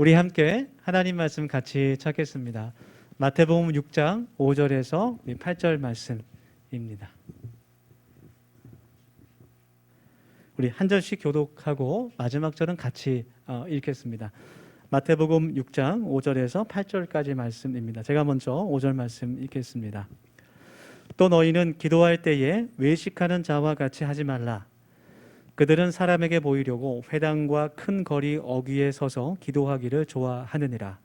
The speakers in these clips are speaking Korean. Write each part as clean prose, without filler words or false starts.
우리 함께 하나님 말씀 같이 찾겠습니다. 마태복음 6장 5절에서 8절 말씀입니다. 우리 한 절씩 교독하고 마지막 절은 같이 읽겠습니다. 마태복음 6장 5절에서 8절까지 말씀입니다. 제가 먼저 5절 말씀 읽겠습니다. 또 너희는 기도할 때에 외식하는 자와 같이 하지 말라. 그들은 사람에게 보이려고 회당과 큰 거리 어귀에 서서 기도하기를 좋아하느니라.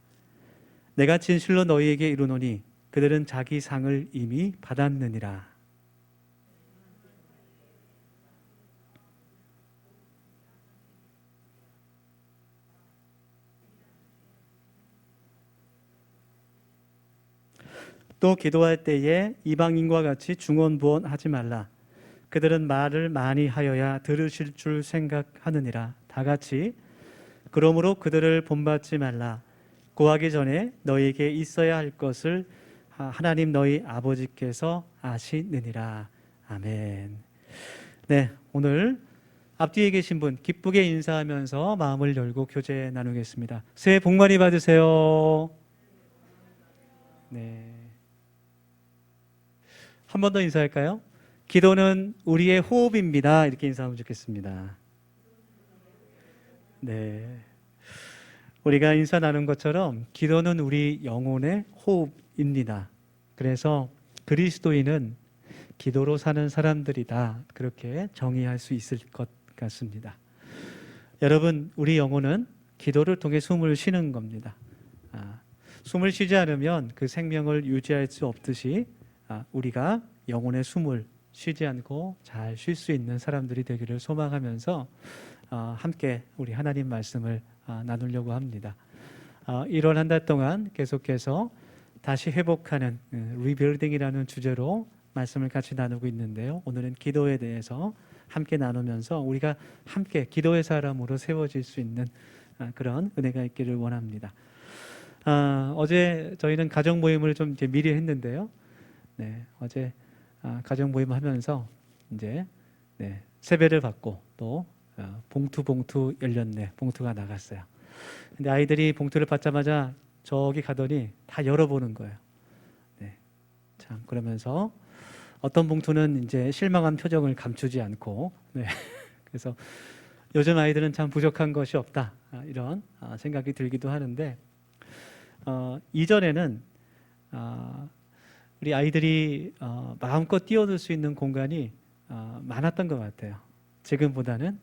내가 진실로 너희에게 이르노니 그들은 자기 상을 이미 받았느니라. 또 기도할 때에 이방인과 같이 중언부언하지 말라. 그들은 말을 많이 하여야 들으실 줄 생각하느니라. 다 같이 그러므로 그들을 본받지 말라. 구하기 전에 너희에게 있어야 할 것을 하나님 너희 아버지께서 아시느니라. 아멘. 네, 오늘 앞뒤에 계신 분 기쁘게 인사하면서 마음을 열고 교제 나누겠습니다. 새해 복 많이 받으세요. 네. 한 번 더 인사할까요? 기도는 우리의 호흡입니다. 이렇게 인사하면 좋겠습니다. 네. 우리가 인사 나눈 것처럼 기도는 우리 영혼의 호흡입니다. 그래서 그리스도인은 기도로 사는 사람들이다. 그렇게 정의할 수 있을 것 같습니다. 여러분, 우리 영혼은 기도를 통해 숨을 쉬는 겁니다. 숨을 쉬지 않으면 그 생명을 유지할 수 없듯이 우리가 영혼의 숨을 쉬지 않고 잘 쉴 수 있는 사람들이 되기를 소망하면서 함께 우리 하나님 말씀을 나누려고 합니다. 1월 한 달 동안 계속해서 다시 회복하는 리빌딩이라는 주제로 말씀을 같이 나누고 있는데요. 오늘은 기도에 대해서 함께 나누면서 우리가 함께 기도의 사람으로 세워질 수 있는 그런 은혜가 있기를 원합니다. 어제 저희는 가정 모임을 좀 이제 미리 했는데요. 네, 어제 가정 모임 하면서 이제 세배를 받고 또 봉투 열렸네 봉투가 나갔어요. 근데 아이들이 봉투를 받자마자 저기 가더니 다 열어보는 거예요. 네, 참 그러면서 어떤 봉투는 이제 실망한 표정을 감추지 않고 그래서 요즘 아이들은 참 부족한 것이 없다 이런 생각이 들기도 하는데 이전에는 우리 아이들이 마음껏 뛰어들 수 있는 공간이 많았던 것 같아요. 지금보다는.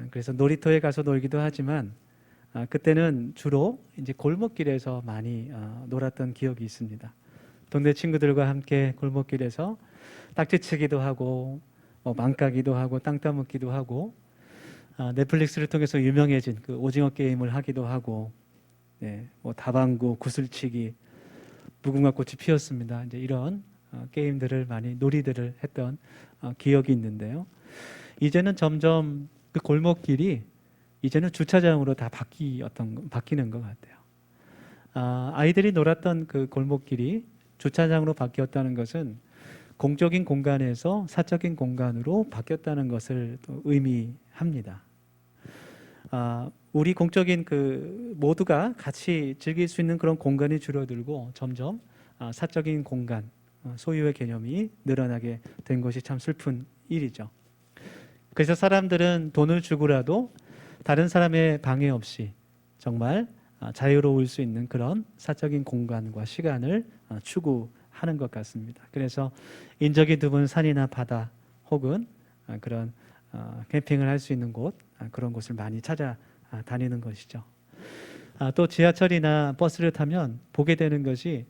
그래서 놀이터에 가서 놀기도 하지만 그때는 주로 이제 골목길에서 많이 놀았던 기억이 있습니다. 동네 친구들과 함께 골목길에서 딱지치기도 하고 망까기도 하고 땅 따먹기도 하고 넷플릭스를 통해서 유명해진 그 오징어 게임을 하기도 하고 다방구, 구슬치기, 무궁화꽃이 피었습니다. 이제 이런 게임들을 많이 놀이들을 했던 기억이 있는데요. 이제는 점점 그 골목길이 이제는 주차장으로 다 바뀌는 것 같아요. 아이들이 놀았던 그 골목길이 주차장으로 바뀌었다는 것은 공적인 공간에서 사적인 공간으로 바뀌었다는 것을 또 의미합니다. 우리 공적인 그 모두가 같이 즐길 수 있는 그런 공간이 줄어들고 점점 사적인 공간, 소유의 개념이 늘어나게 된 것이 참 슬픈 일이죠. 그래서 사람들은 돈을 주고라도 다른 사람의 방해 없이 정말 자유로울 수 있는 그런 사적인 공간과 시간을 추구하는 것 같습니다. 그래서 인적이 드문 산이나 바다 혹은 그런 캠핑을 할 수 있는 곳, 그런 곳을 많이 찾아다니는 것이죠. 또 지하철이나 버스를 타면 보게 되는 것이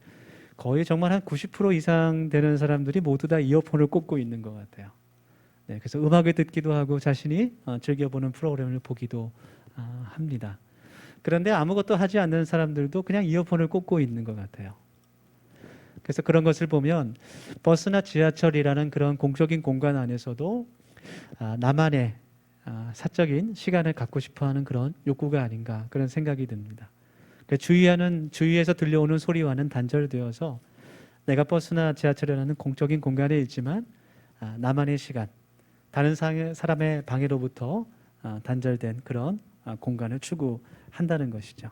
거의 정말 한 90% 이상 되는 사람들이 모두 다 이어폰을 꽂고 있는 것 같아요. 그래서 음악을 듣기도 하고 자신이 즐겨보는 프로그램을 보기도 합니다. 그런데 아무것도 하지 않는 사람들도 그냥 이어폰을 꽂고 있는 것 같아요. 그래서 그런 것을 보면 버스나 지하철이라는 그런 공적인 공간 안에서도 나만의 사적인 시간을 갖고 싶어하는 그런 욕구가 아닌가 그런 생각이 듭니다. 주위에서 들려오는 소리와는 단절되어서 내가 버스나 지하철이라는 공적인 공간에 있지만 나만의 시간, 다른 사람의 방해로부터 단절된 그런 공간을 추구한다는 것이죠.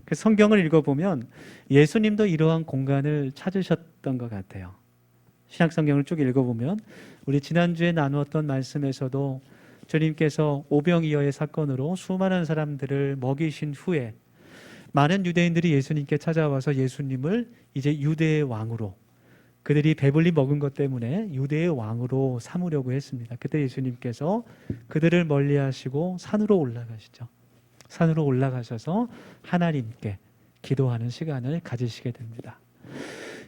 그 성경을 읽어보면 예수님도 이러한 공간을 찾으셨던 것 같아요. 신약 성경을 쭉 읽어보면 우리 지난주에 나누었던 말씀에서도 주님께서 오병이어의 사건으로 수많은 사람들을 먹이신 후에 많은 유대인들이 예수님께 찾아와서 예수님을 이제 유대의 왕으로, 그들이 배불리 먹은 것 때문에 유대의 왕으로 삼으려고 했습니다. 그때 예수님께서 그들을 멀리하시고 산으로 올라가시죠. 산으로 올라가셔서 하나님께 기도하는 시간을 가지시게 됩니다.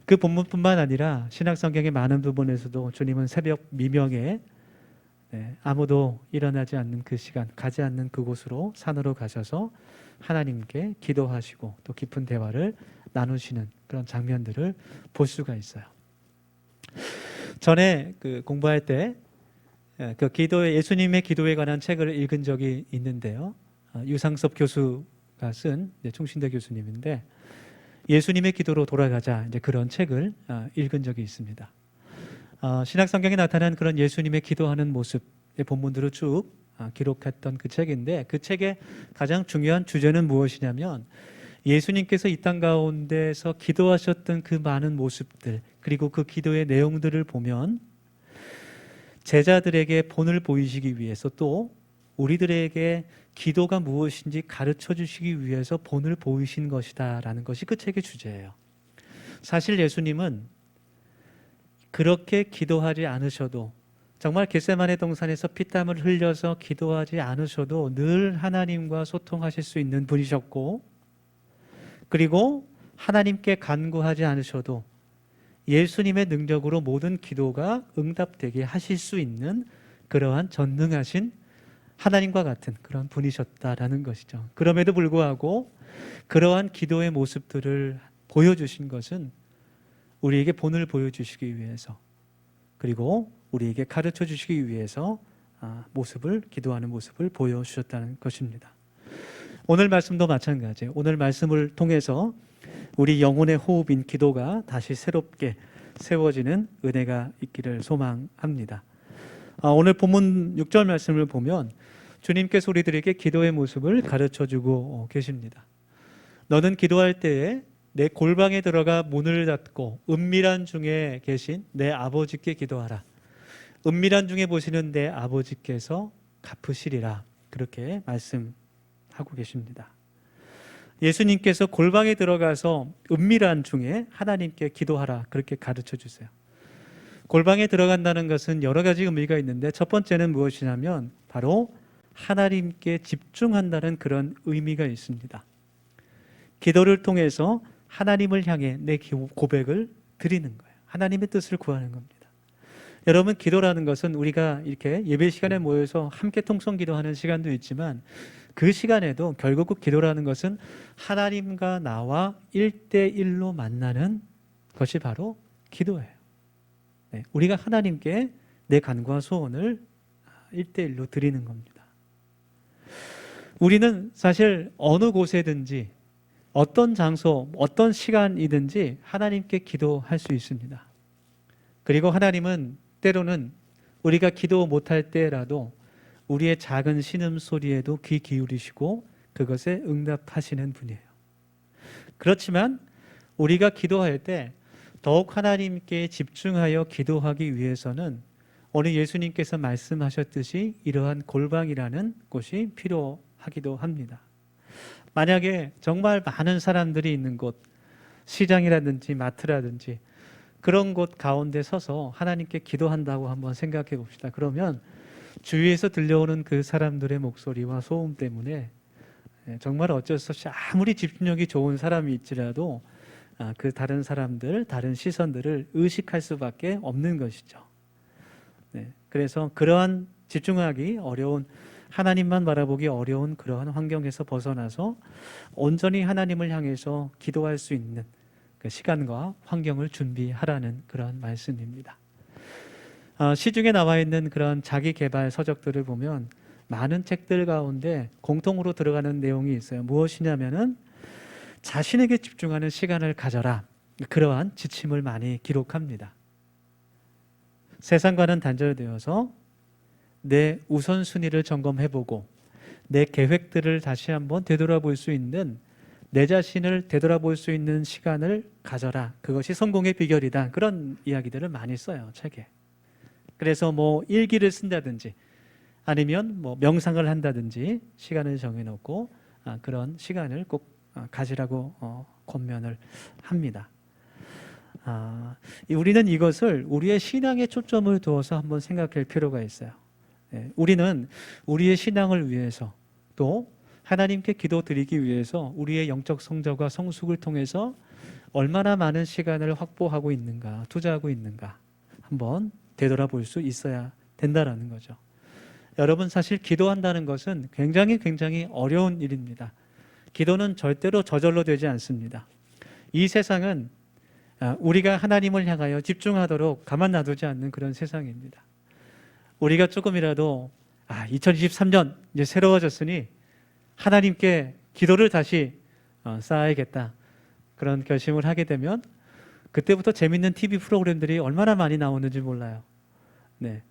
그 본문뿐만 아니라 신약 성경의 많은 부분에서도 주님은 새벽 미명에 아무도 일어나지 않는 그 시간, 가지 않는 그곳으로 산으로 가셔서 하나님께 기도하시고 또 깊은 대화를 나누시는 그런 장면들을 볼 수가 있어요. 전에 그 공부할 때 그 예수님의 기도에 관한 책을 읽은 적이 있는데요. 유상섭 교수가 쓴 충신대 교수님인데 예수님의 기도로 돌아가자 이제 그런 책을 읽은 적이 있습니다. 신약 성경에 나타난 그런 예수님의 기도하는 모습의 본문들을 쭉 기록했던 그 책인데 그 책의 가장 중요한 주제는 무엇이냐면 예수님께서 이 땅 가운데서 기도하셨던 그 많은 모습들 그리고 그 기도의 내용들을 보면 제자들에게 본을 보이시기 위해서 또 우리들에게 기도가 무엇인지 가르쳐 주시기 위해서 본을 보이신 것이다 라는 것이 그 책의 주제예요. 사실 예수님은 그렇게 기도하지 않으셔도 정말 겟세마네 동산에서 피땀을 흘려서 기도하지 않으셔도 늘 하나님과 소통하실 수 있는 분이셨고 그리고 하나님께 간구하지 않으셔도 예수님의 능력으로 모든 기도가 응답되게 하실 수 있는 그러한 전능하신 하나님과 같은 그런 분이셨다라는 것이죠. 그럼에도 불구하고 그러한 기도의 모습들을 보여주신 것은 우리에게 본을 보여주시기 위해서 그리고 우리에게 가르쳐 주시기 위해서 기도하는 모습을 보여주셨다는 것입니다. 오늘 말씀도 마찬가지예요. 오늘 말씀을 통해서 우리 영혼의 호흡인 기도가 다시 새롭게 세워지는 은혜가 있기를 소망합니다. 오늘 본문 6절 말씀을 보면 주님께서 우리들에게 기도의 모습을 가르쳐주고 계십니다. 너는 기도할 때에 내 골방에 들어가 문을 닫고 은밀한 중에 계신 내 아버지께 기도하라. 은밀한 중에 보시는 내 아버지께서 갚으시리라. 그렇게 말씀하고 계십니다. 예수님께서 골방에 들어가서 은밀한 중에 하나님께 기도하라. 그렇게 가르쳐 주세요. 골방에 들어간다는 것은 여러 가지 의미가 있는데 첫 번째는 무엇이냐면 바로 하나님께 집중한다는 그런 의미가 있습니다. 기도를 통해서 하나님을 향해 내 고백을 드리는 거예요. 하나님의 뜻을 구하는 겁니다. 여러분, 기도라는 것은 우리가 이렇게 예배 시간에 모여서 함께 통성 기도하는 시간도 있지만 그 시간에도 결국 그 기도라는 것은 하나님과 나와 1대1로 만나는 것이 바로 기도예요. 우리가 하나님께 내 간구와 소원을 1대1로 드리는 겁니다. 우리는 사실 어느 곳에든지 어떤 장소, 어떤 시간이든지 하나님께 기도할 수 있습니다. 그리고 하나님은 때로는 우리가 기도 못할 때라도 우리의 작은 신음소리에도 귀 기울이시고 그것에 응답하시는 분이에요. 그렇지만 우리가 기도할 때 더욱 하나님께 집중하여 기도하기 위해서는 오늘 예수님께서 말씀하셨듯이 이러한 골방이라는 곳이 필요하기도 합니다. 만약에 정말 많은 사람들이 있는 곳, 시장이라든지 마트라든지 그런 곳 가운데 서서 하나님께 기도한다고 한번 생각해 봅시다. 그러면 주위에서 들려오는 그 사람들의 목소리와 소음 때문에 정말 어쩔 수 없이 아무리 집중력이 좋은 사람이 있지라도 그 다른 사람들, 다른 시선들을 의식할 수밖에 없는 것이죠. 그래서 그러한 집중하기 어려운, 하나님만 바라보기 어려운 그러한 환경에서 벗어나서 온전히 하나님을 향해서 기도할 수 있는 그 시간과 환경을 준비하라는 그런 말씀입니다. 시중에 나와 있는 그런 자기 개발 서적들을 보면 많은 책들 가운데 공통으로 들어가는 내용이 있어요. 무엇이냐면은 자신에게 집중하는 시간을 가져라. 그러한 지침을 많이 기록합니다. 세상과는 단절되어서 내 우선순위를 점검해보고 내 계획들을 다시 한번 되돌아볼 수 있는 내 자신을 되돌아볼 수 있는 시간을 가져라. 그것이 성공의 비결이다. 그런 이야기들을 많이 써요, 책에. 그래서 뭐 일기를 쓴다든지 아니면 뭐 명상을 한다든지 시간을 정해놓고 그런 시간을 꼭 가지라고 권면을 합니다. 우리는 이것을 우리의 신앙에 초점을 두어서 한번 생각할 필요가 있어요. 우리는 우리의 신앙을 위해서 또 하나님께 기도드리기 위해서 우리의 영적 성장과 성숙을 통해서 얼마나 많은 시간을 확보하고 있는가, 투자하고 있는가 한번 되돌아볼 수 있어야 된다라는 거죠. 여러분, 사실 기도한다는 것은 굉장히 어려운 일입니다. 기도는 절대로 저절로 되지 않습니다. 이 세상은 우리가 하나님을 향하여 집중하도록 가만 놔두지 않는 그런 세상입니다. 우리가 조금이라도 2023년 이제 새로워졌으니 하나님께 기도를 다시 쌓아야겠다, 그런 결심을 하게 되면 그때부터 재밌는 TV 프로그램들이 얼마나 많이 나오는지 몰라요. 네,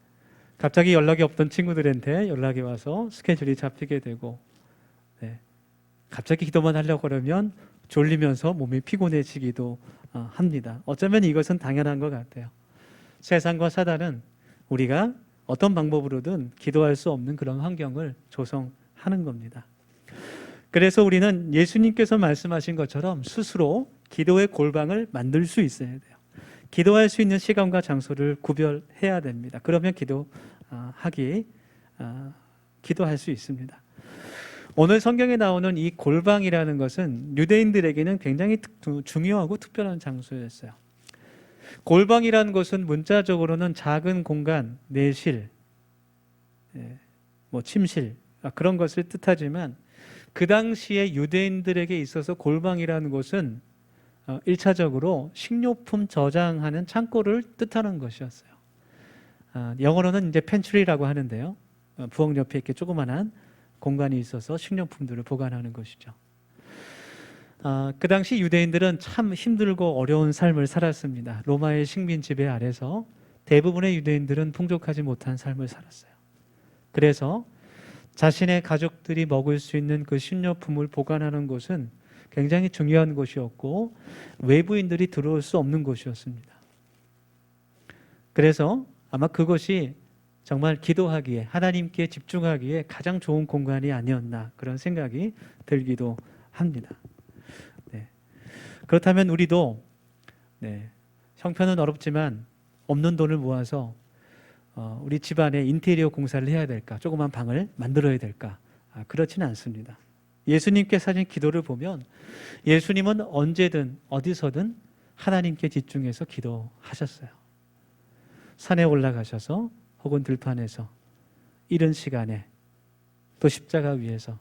갑자기 연락이 없던 친구들한테 연락이 와서 스케줄이 잡히게 되고, 네, 갑자기 기도만 하려고 그러면 졸리면서 몸이 피곤해지기도 합니다. 어쩌면 이것은 당연한 것 같아요. 세상과 사단은 우리가 어떤 방법으로든 기도할 수 없는 그런 환경을 조성하는 겁니다. 그래서 우리는 예수님께서 말씀하신 것처럼 스스로 기도의 골방을 만들 수 있어야 돼요. 기도할 수 있는 시간과 장소를 구별해야 됩니다. 그러면 기도할 수 있습니다. 오늘 성경에 나오는 이 골방이라는 것은 유대인들에게는 굉장히 중요하고 특별한 장소였어요. 골방이라는 것은 문자적으로는 작은 공간, 내실, 침실 그런 것을 뜻하지만 그 당시에 유대인들에게 있어서 골방이라는 것은 1차적으로 식료품 저장하는 창고를 뜻하는 것이었어요. 영어로는 이제 펜츄리라고 하는데요. 부엌 옆에 이렇게 조그만한 공간이 있어서 식료품들을 보관하는 것이죠. 그 당시 유대인들은 참 힘들고 어려운 삶을 살았습니다. 로마의 식민 지배 아래서 대부분의 유대인들은 풍족하지 못한 삶을 살았어요. 그래서 자신의 가족들이 먹을 수 있는 그 식료품을 보관하는 곳은 굉장히 중요한 곳이었고 외부인들이 들어올 수 없는 곳이었습니다. 그래서 아마 그것이 정말 기도하기에, 하나님께 집중하기에 가장 좋은 공간이 아니었나, 그런 생각이 들기도 합니다. 네. 그렇다면 우리도 형편은 어렵지만 없는 돈을 모아서 우리 집안에 인테리어 공사를 해야 될까, 조그만 방을 만들어야 될까, 그렇지는 않습니다. 예수님께서 하신 기도를 보면 예수님은 언제든 어디서든 하나님께 집중해서 기도하셨어요. 산에 올라가셔서 혹은 들판에서, 이른 시간에, 또 십자가 위에서.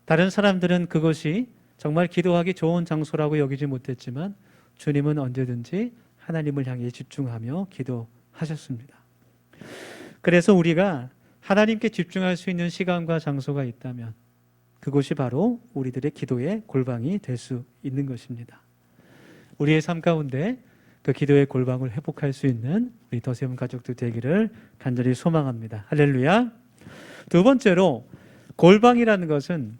다른 사람들은 그것이 정말 기도하기 좋은 장소라고 여기지 못했지만 주님은 언제든지 하나님을 향해 집중하며 기도하셨습니다. 그래서 우리가 하나님께 집중할 수 있는 시간과 장소가 있다면 그곳이 바로 우리들의 기도의 골방이 될 수 있는 것입니다. 우리의 삶 가운데 그 기도의 골방을 회복할 수 있는 우리 더세움 가족들 되기를 간절히 소망합니다. 할렐루야. 두 번째로, 골방이라는 것은,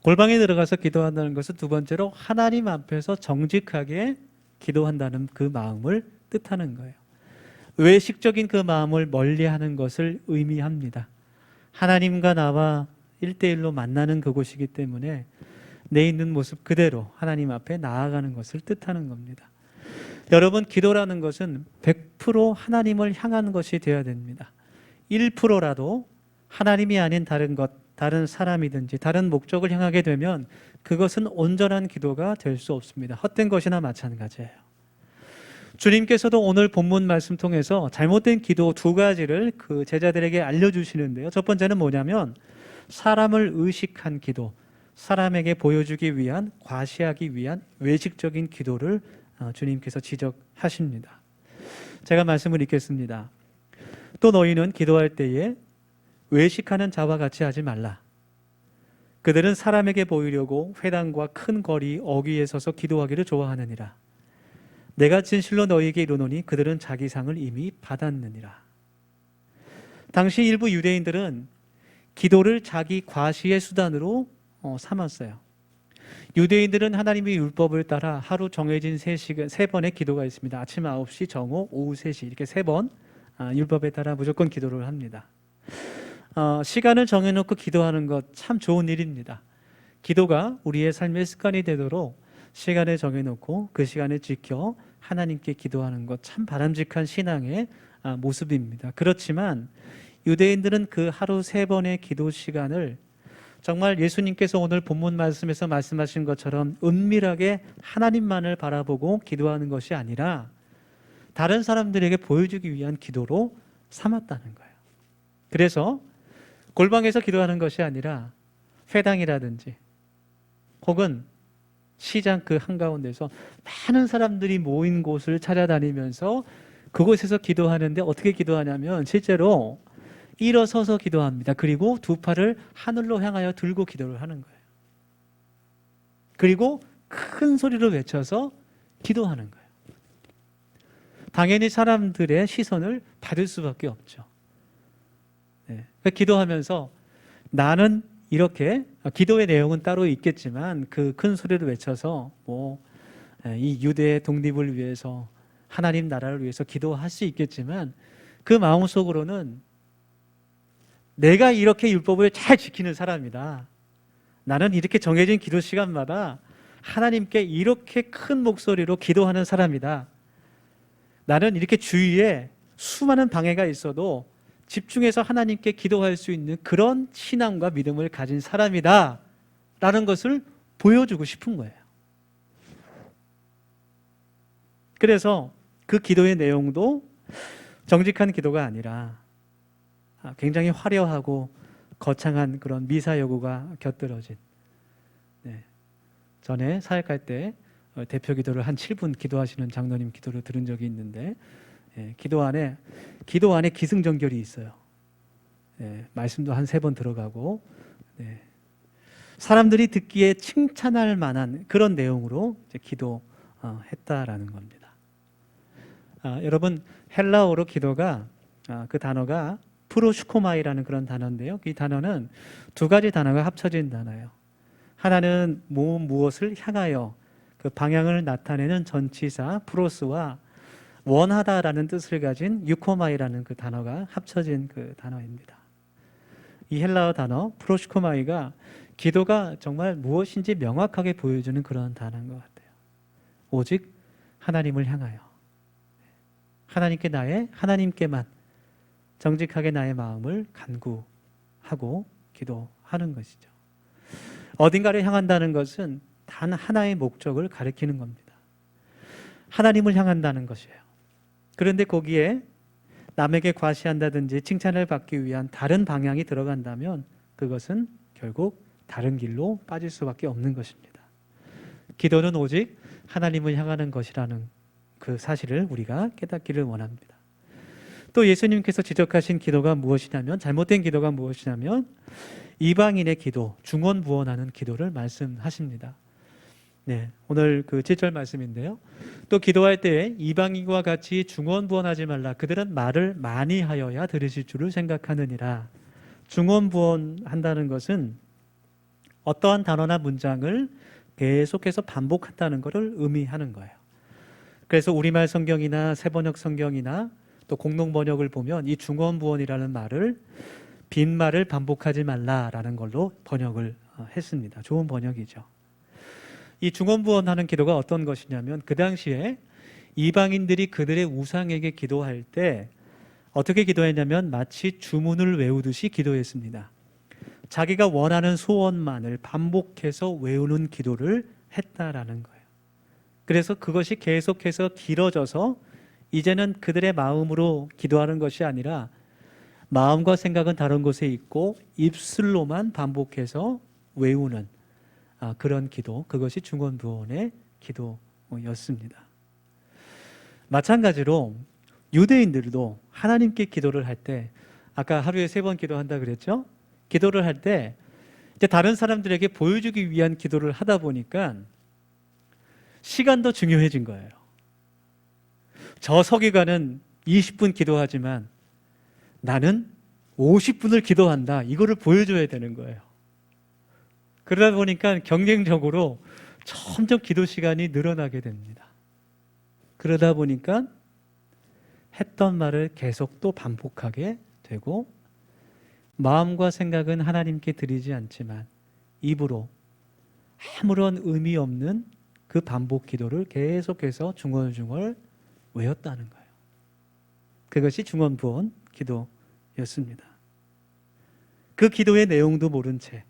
골방에 들어가서 기도한다는 것은 두 번째로 하나님 앞에서 정직하게 기도한다는 그 마음을 뜻하는 거예요. 외식적인 그 마음을 멀리하는 것을 의미합니다. 하나님과 나와 1대1로 만나는 그곳이기 때문에 내 있는 모습 그대로 하나님 앞에 나아가는 것을 뜻하는 겁니다. 여러분, 기도라는 것은 100% 하나님을 향한 것이 되어야 됩니다. 1%라도 하나님이 아닌 다른 것, 다른 사람이든지 다른 목적을 향하게 되면 그것은 온전한 기도가 될 수 없습니다. 헛된 것이나 마찬가지예요. 주님께서도 오늘 본문 말씀 통해서 잘못된 기도 두 가지를 그 제자들에게 알려주시는데요. 첫 번째는 뭐냐면 사람을 의식한 기도, 사람에게 보여주기 위한, 과시하기 위한 외식적인 기도를 주님께서 지적하십니다. 제가 말씀을 읽겠습니다. 또 너희는 기도할 때에 외식하는 자와 같이 하지 말라. 그들은 사람에게 보이려고 회당과 큰 거리 어귀에 서서 기도하기를 좋아하느니라. 내가 진실로 너희에게 이르노니 그들은 자기 상을 이미 받았느니라. 당시 일부 유대인들은 기도를 자기 과시의 수단으로 삼았어요. 유대인들은 하나님의 율법을 따라 하루 정해진 3번의 기도가 있습니다. 아침 9시, 정오, 오후 3시 이렇게 3번 율법에 따라 무조건 기도를 합니다. 시간을 정해놓고 기도하는 것 참 좋은 일입니다. 기도가 우리의 삶의 습관이 되도록 시간을 정해놓고 그 시간을 지켜 하나님께 기도하는 것 참 바람직한 신앙의 모습입니다. 그렇지만 유대인들은 그 하루 3번의 기도 시간을 정말 예수님께서 오늘 본문 말씀에서 말씀하신 것처럼 은밀하게 하나님만을 바라보고 기도하는 것이 아니라 다른 사람들에게 보여주기 위한 기도로 삼았다는 거예요. 그래서 골방에서 기도하는 것이 아니라 회당이라든지 혹은 시장 그 한가운데서 많은 사람들이 모인 곳을 찾아다니면서 그곳에서 기도하는데 어떻게 기도하냐면 실제로 일어서서 기도합니다. 그리고 2팔을 하늘로 향하여 들고 기도를 하는 거예요. 그리고 큰 소리로 외쳐서 기도하는 거예요. 당연히 사람들의 시선을 받을 수밖에 없죠. 네. 기도하면서 나는 이렇게 기도의 내용은 따로 있겠지만 그 큰 소리로 외쳐서 이 유대의 독립을 위해서 하나님 나라를 위해서 기도할 수 있겠지만 그 마음속으로는 내가 이렇게 율법을 잘 지키는 사람이다. 나는 이렇게 정해진 기도 시간마다 하나님께 이렇게 큰 목소리로 기도하는 사람이다. 나는 이렇게 주위에 수많은 방해가 있어도 집중해서 하나님께 기도할 수 있는 그런 신앙과 믿음을 가진 사람이다 라는 것을 보여주고 싶은 거예요. 그래서 그 기도의 내용도 정직한 기도가 아니라 굉장히 화려하고 거창한 그런 미사 여구가 곁들여진, 전에 사역할 때 대표 기도를 한 7분 기도하시는 장로님 기도를 들은 적이 있는데 기도 안에 기승전결이 있어요. 말씀도 한 3번 들어가고 사람들이 듣기에 칭찬할 만한 그런 내용으로 이제 기도했다라는 겁니다. 여러분 헬라어로 기도가 그 단어가 프로슈코마이라는 그런 단어인데요. 이 단어는 2가지 단어가 합쳐진 단어예요. 하나는 무엇을 향하여 그 방향을 나타내는 전치사 프로스와 원하다라는 뜻을 가진 유코마이라는 그 단어가 합쳐진 그 단어입니다. 이 헬라어 단어 프로슈코마이가 기도가 정말 무엇인지 명확하게 보여주는 그런 단어인 것 같아요. 오직 하나님을 향하여 하나님께만 정직하게 나의 마음을 간구하고 기도하는 것이죠. 어딘가를 향한다는 것은 단 하나의 목적을 가리키는 겁니다. 하나님을 향한다는 것이에요. 그런데 거기에 남에게 과시한다든지 칭찬을 받기 위한 다른 방향이 들어간다면 그것은 결국 다른 길로 빠질 수밖에 없는 것입니다. 기도는 오직 하나님을 향하는 것이라는 그 사실을 우리가 깨닫기를 원합니다. 또 예수님께서 지적하신 기도가 무엇이냐면, 잘못된 기도가 무엇이냐면 이방인의 기도, 중언부언하는 기도를 말씀하십니다. 오늘 그 7절 말씀인데요. 또 기도할 때 이방인과 같이 중언부언하지 말라. 그들은 말을 많이 하여야 들으실 줄을 생각하느니라. 중언부언한다는 것은 어떠한 단어나 문장을 계속해서 반복한다는 것을 의미하는 거예요. 그래서 우리말 성경이나 새번역 성경이나 또 공동번역을 보면 이 중언부언이라는 말을 빈말을 반복하지 말라라는 걸로 번역을 했습니다. 좋은 번역이죠. 이 중언부언하는 기도가 어떤 것이냐면 그 당시에 이방인들이 그들의 우상에게 기도할 때 어떻게 기도했냐면 마치 주문을 외우듯이 기도했습니다. 자기가 원하는 소원만을 반복해서 외우는 기도를 했다라는 거예요. 그래서 그것이 계속해서 길어져서 이제는 그들의 마음으로 기도하는 것이 아니라 마음과 생각은 다른 곳에 있고 입술로만 반복해서 외우는 그런 기도, 그것이 중언부언의 기도였습니다. 마찬가지로 유대인들도 하나님께 기도를 할 때, 아까 하루에 3번 기도한다 그랬죠? 기도를 할 때 이제 다른 사람들에게 보여주기 위한 기도를 하다 보니까 시간도 중요해진 거예요. 저 서기관은 20분 기도하지만 나는 50분을 기도한다. 이거를 보여줘야 되는 거예요. 그러다 보니까 경쟁적으로 점점 기도 시간이 늘어나게 됩니다. 그러다 보니까 했던 말을 계속 또 반복하게 되고 마음과 생각은 하나님께 드리지 않지만 입으로 아무런 의미 없는 그 반복 기도를 계속해서 중얼중얼 외웠다는 거예요. 그것이 중언부언 기도였습니다. 그 기도의 내용도 모른 채,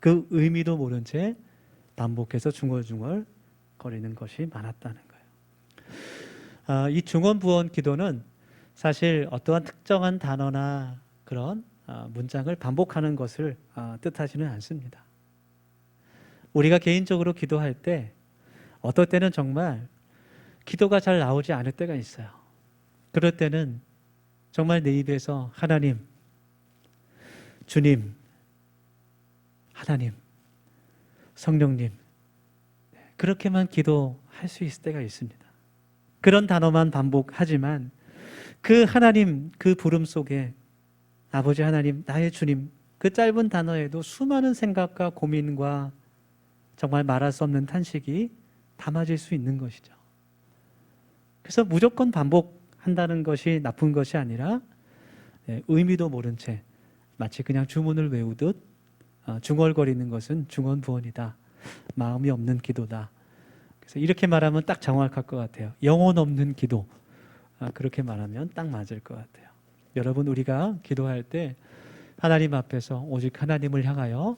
그 의미도 모른 채 반복해서 중얼중얼 거리는 것이 많았다는 거예요. 이 중언부언 기도는 사실 어떠한 특정한 단어나 그런 문장을 반복하는 것을 뜻하지는 않습니다. 우리가 개인적으로 기도할 때 어떨 때는 정말 기도가 잘 나오지 않을 때가 있어요. 그럴 때는 정말 내 입에서 하나님, 주님, 하나님, 성령님 그렇게만 기도할 수 있을 때가 있습니다. 그런 단어만 반복하지만 그 하나님 그 부름 속에 아버지 하나님, 나의 주님 그 짧은 단어에도 수많은 생각과 고민과 정말 말할 수 없는 탄식이 담아질 수 있는 것이죠. 그래서 무조건 반복한다는 것이 나쁜 것이 아니라 의미도 모른 채 마치 그냥 주문을 외우듯 중얼거리는 것은 중언부언이다. 마음이 없는 기도다. 그래서 이렇게 말하면 딱 정확할 것 같아요. 영혼 없는 기도. 그렇게 말하면 딱 맞을 것 같아요. 여러분 우리가 기도할 때 하나님 앞에서 오직 하나님을 향하여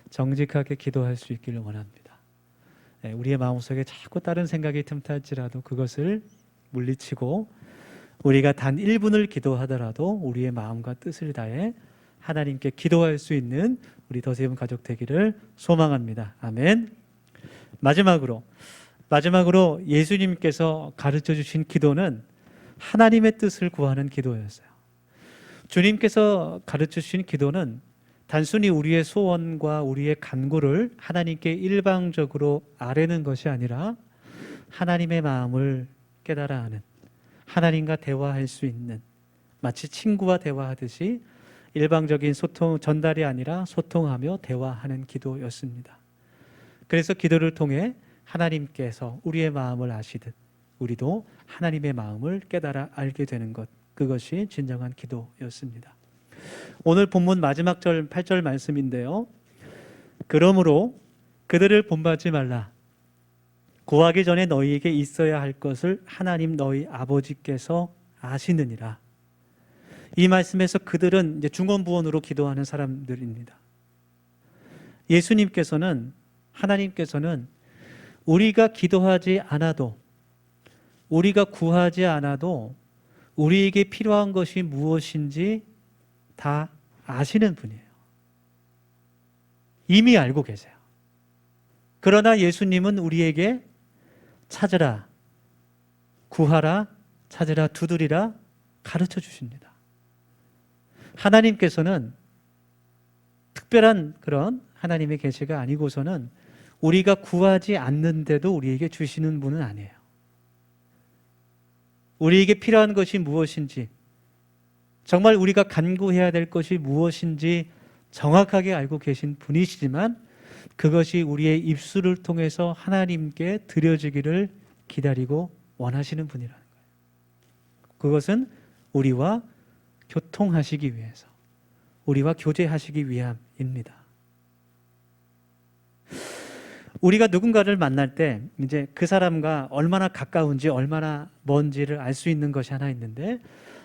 정직하게 기도할 수 있기를 원합니다. 우리의 마음속에 자꾸 다른 생각이 틈탈지라도 그것을 물리치고 우리가 단 1분을 기도하더라도 우리의 마음과 뜻을 다해 하나님께 기도할 수 있는 우리 더세븐 가족 되기를 소망합니다. 아멘. 마지막으로 예수님께서 가르쳐 주신 기도는 하나님의 뜻을 구하는 기도였어요. 주님께서 가르쳐 주신 기도는 단순히 우리의 소원과 우리의 간구를 하나님께 일방적으로 아뢰는 것이 아니라 하나님의 마음을 깨달아 하는, 하나님과 대화할 수 있는, 마치 친구와 대화하듯이 일방적인 소통, 전달이 아니라 소통하며 대화하는 기도였습니다. 그래서 기도를 통해 하나님께서 우리의 마음을 아시듯 우리도 하나님의 마음을 깨달아 알게 되는 것, 그것이 진정한 기도였습니다. 오늘 본문 마지막 절 8절 말씀인데요. 그러므로 그들을 본받지 말라. 구하기 전에 너희에게 있어야 할 것을 하나님 너희 아버지께서 아시느니라. 이 말씀에서 그들은 이제 중언부언으로 기도하는 사람들입니다. 예수님께서는, 하나님께서는 우리가 기도하지 않아도, 우리가 구하지 않아도 우리에게 필요한 것이 무엇인지 다 아시는 분이에요. 이미 알고 계세요. 그러나 예수님은 우리에게 찾으라, 구하라, 찾으라, 두드리라 가르쳐 주십니다. 하나님께서는 특별한 그런 하나님의 계시가 아니고서는 우리가 구하지 않는데도 우리에게 주시는 분은 아니에요. 우리에게 필요한 것이 무엇인지, 정말 우리가 간구해야 될 것이 무엇인지 정확하게 알고 계신 분이시지만 그것이 우리의 입술을 통해서 하나님께 드려지기를 기다리고 원하시는 분이라는 거예요. 그것은 우리와 교통하시기 위해서, 우리와 교제하시기 위함입니다. 우리가 누군가를 만날 때 이제 그 사람과 얼마나 가까운지 얼마나 먼지를 알 수 있는 것이 하나 있는데,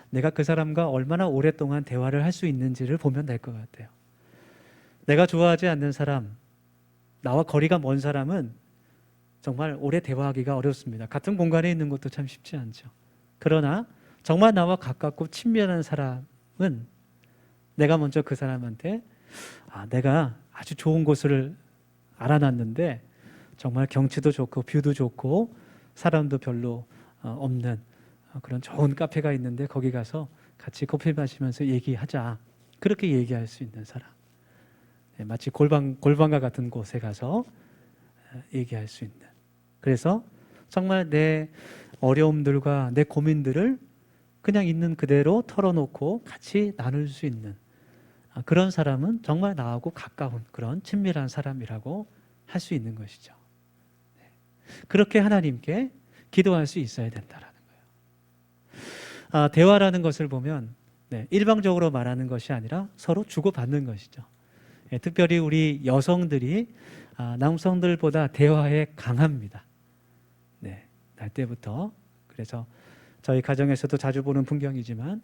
내가 그 사람과 얼마나 오랫동안 대화를 할 수 있는지를 보면 될 것 같아요. 내가 좋아하지 않는 사람, 나와 거리가 먼 사람은 정말 오래 대화하기가 어렵습니다. 같은 공간에 있는 것도 참 쉽지 않죠. 그러나 정말 나와 가깝고 친밀한 사람은 내가 먼저 그 사람한테 내가 아주 좋은 곳을 알아놨는데 정말 경치도 좋고 뷰도 좋고 사람도 별로 없는 그런 좋은 카페가 있는데 거기 가서 같이 커피 마시면서 얘기하자. 그렇게 얘기할 수 있는 사람. 마치 골방과 같은 곳에 가서 얘기할 수 있는. 그래서 정말 내 어려움들과 내 고민들을 그냥 있는 그대로 털어놓고 같이 나눌 수 있는 그런 사람은 정말 나하고 가까운 그런 친밀한 사람이라고 할 수 있는 것이죠. 그렇게 하나님께 기도할 수 있어야 된다라는 거예요. 대화라는 것을 보면 일방적으로 말하는 것이 아니라 서로 주고받는 것이죠. 특별히 우리 여성들이 남성들보다 대화에 강합니다. 날 때부터. 그래서 저희 가정에서도 자주 보는 풍경이지만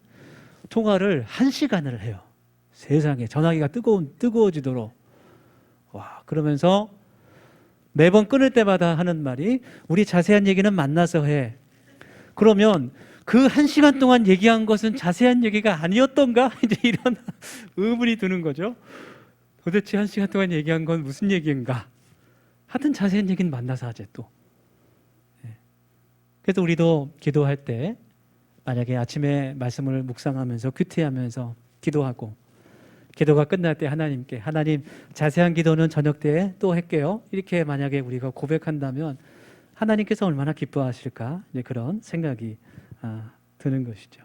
통화를 1시간을 해요. 세상에 전화기가 뜨거워지도록. 그러면서 매번 끊을 때마다 하는 말이 우리 자세한 얘기는 만나서 해. 그러면 그 1시간 동안 얘기한 것은 자세한 얘기가 아니었던가? 이제 이런 의문이 드는 거죠. 도대체 1시간 동안 얘기한 건 무슨 얘기인가? 하여튼 자세한 얘기는 만나서 하재 또. 그래서 우리도 기도할 때 만약에 아침에 말씀을 묵상하면서 큐티하면서 기도하고 기도가 끝날 때 하나님께 하나님 자세한 기도는 저녁 때에 또 할게요. 이렇게 만약에 우리가 고백한다면 하나님께서 얼마나 기뻐하실까? 이제 그런 생각이 드는 것이죠.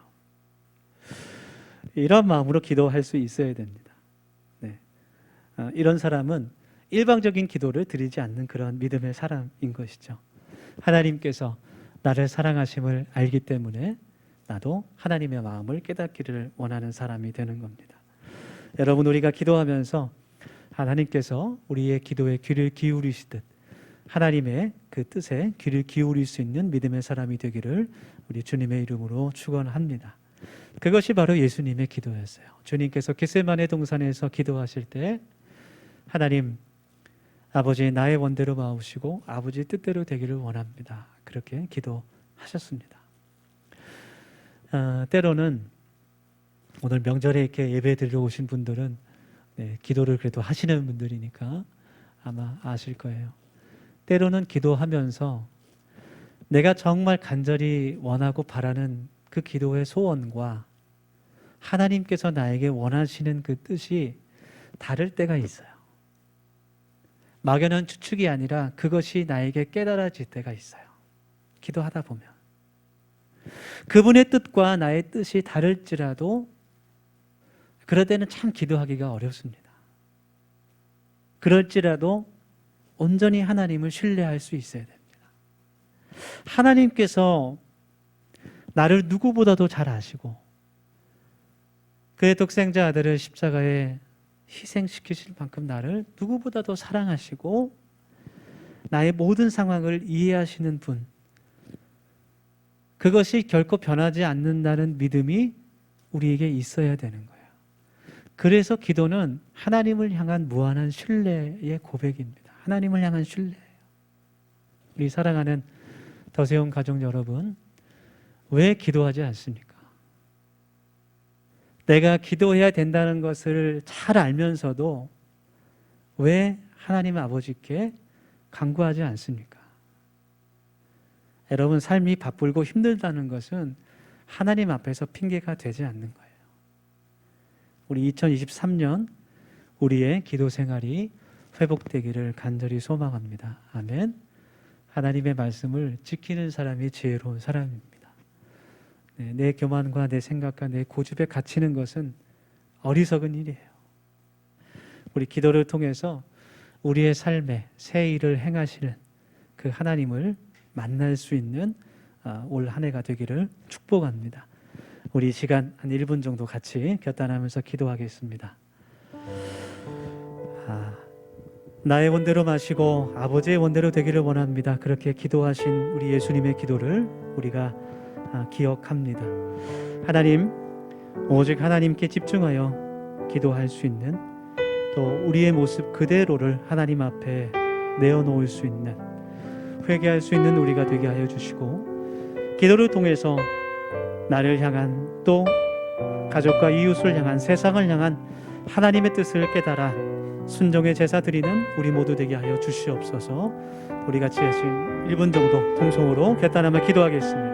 이런 마음으로 기도할 수 있어야 됩니다. 이런 사람은 일방적인 기도를 드리지 않는 그런 믿음의 사람인 것이죠. 하나님께서 나를 사랑하심을 알기 때문에 나도 하나님의 마음을 깨닫기를 원하는 사람이 되는 겁니다. 여러분, 우리가 기도하면서 하나님께서 우리의 기도에 귀를 기울이시듯 하나님의 그 뜻에 귀를 기울일 수 있는 믿음의 사람이 되기를 우리 주님의 이름으로 축원합니다. 그것이 바로 예수님의 기도였어요. 주님께서 겟세마네 동산에서 기도하실 때 하나님 아버지 나의 원대로 마우시고 아버지 뜻대로 되기를 원합니다. 그렇게 기도하셨습니다. 때로는 오늘 명절에 이렇게 예배 드리러 오신 분들은 기도를 그래도 하시는 분들이니까 아마 아실 거예요. 때로는 기도하면서 내가 정말 간절히 원하고 바라는 그 기도의 소원과 하나님께서 나에게 원하시는 그 뜻이 다를 때가 있어요. 막연한 추측이 아니라 그것이 나에게 깨달아질 때가 있어요. 기도하다 보면 그분의 뜻과 나의 뜻이 다를지라도 그럴 때는 참 기도하기가 어렵습니다. 그럴지라도 온전히 하나님을 신뢰할 수 있어야 됩니다. 하나님께서 나를 누구보다도 잘 아시고 그의 독생자 아들을 십자가에 희생시키실 만큼 나를 누구보다도 사랑하시고 나의 모든 상황을 이해하시는 분, 그것이 결코 변하지 않는다는 믿음이 우리에게 있어야 되는 거예요. 그래서 기도는 하나님을 향한 무한한 신뢰의 고백입니다. 하나님을 향한 신뢰예요. 우리 사랑하는 더세움 가족 여러분, 왜 기도하지 않습니까? 내가 기도해야 된다는 것을 잘 알면서도 왜 하나님 아버지께 간구하지 않습니까? 여러분, 삶이 바쁘고 힘들다는 것은 하나님 앞에서 핑계가 되지 않는 거예요. 우리 2023년 우리의 기도 생활이 회복되기를 간절히 소망합니다. 아멘. 하나님의 말씀을 지키는 사람이 지혜로운 사람입니다. 내 교만과 내 생각과 내 고집에 갇히는 것은 어리석은 일이에요. 우리 기도를 통해서 우리의 삶에 새 일을 행하시는 그 하나님을 만날 수 있는 올 한 해가 되기를 축복합니다. 우리 시간 한 1분 정도 같이 결단하면서 기도하겠습니다. 나의 원대로 마시고 아버지의 원대로 되기를 원합니다. 그렇게 기도하신 우리 예수님의 기도를 우리가 기억합니다. 하나님, 오직 하나님께 집중하여 기도할 수 있는, 또 우리의 모습 그대로를 하나님 앞에 내어놓을 수 있는, 회개할 수 있는 우리가 되게 하여 주시고, 기도를 통해서 나를 향한, 또 가족과 이웃을 향한, 세상을 향한 하나님의 뜻을 깨달아 순종의 제사 드리는 우리 모두 되게 하여 주시옵소서. 우리 같이 하신 1분 정도 통성으로 결단하며 기도하겠습니다.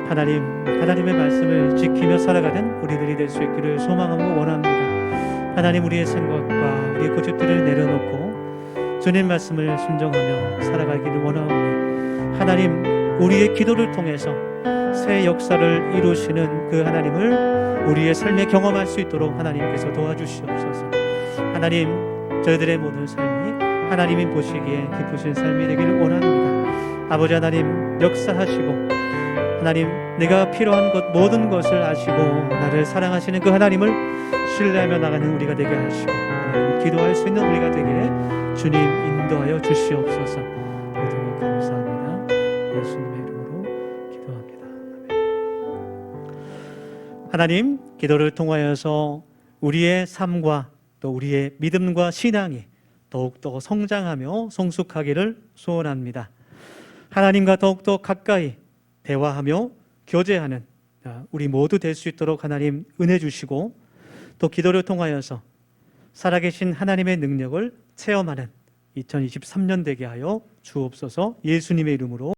하나님, 하나님의 말씀을 지키며 살아가는 우리들이 될 수 있기를 소망하고 원합니다. 하나님, 우리의 생각과 우리의 고집들을 내려놓고 주님 말씀을 순종하며 살아가기를 원하오니, 하나님, 우리의 기도를 통해서 새 역사를 이루시는 그 하나님을 우리의 삶에 경험할 수 있도록 하나님께서 도와주시옵소서. 하나님, 저희들의 모든 삶이 하나님이 보시기에 기쁘신 삶이 되기를 원합니다. 아버지 하나님, 역사하시고 하나님, 내가 필요한 것 모든 것을 아시고 나를 사랑하시는 그 하나님을 신뢰하며 나가는 우리가 되게 하시고 하나님, 기도할 수 있는 우리가 되기를 주님 인도하여 주시옵소서. 모두 감사합니다. 예수님의 이름으로 기도합니다. 아멘. 하나님, 기도를 통하여서 우리의 삶과 또 우리의 믿음과 신앙이 더욱더 성장하며 성숙하기를 소원합니다. 하나님과 더욱더 가까이 대화하며 교제하는 우리 모두 될 수 있도록 하나님 은혜 주시고, 또 기도를 통하여서 살아계신 하나님의 능력을 체험하는 2023년 되게 하여 주옵소서. 예수님의 이름으로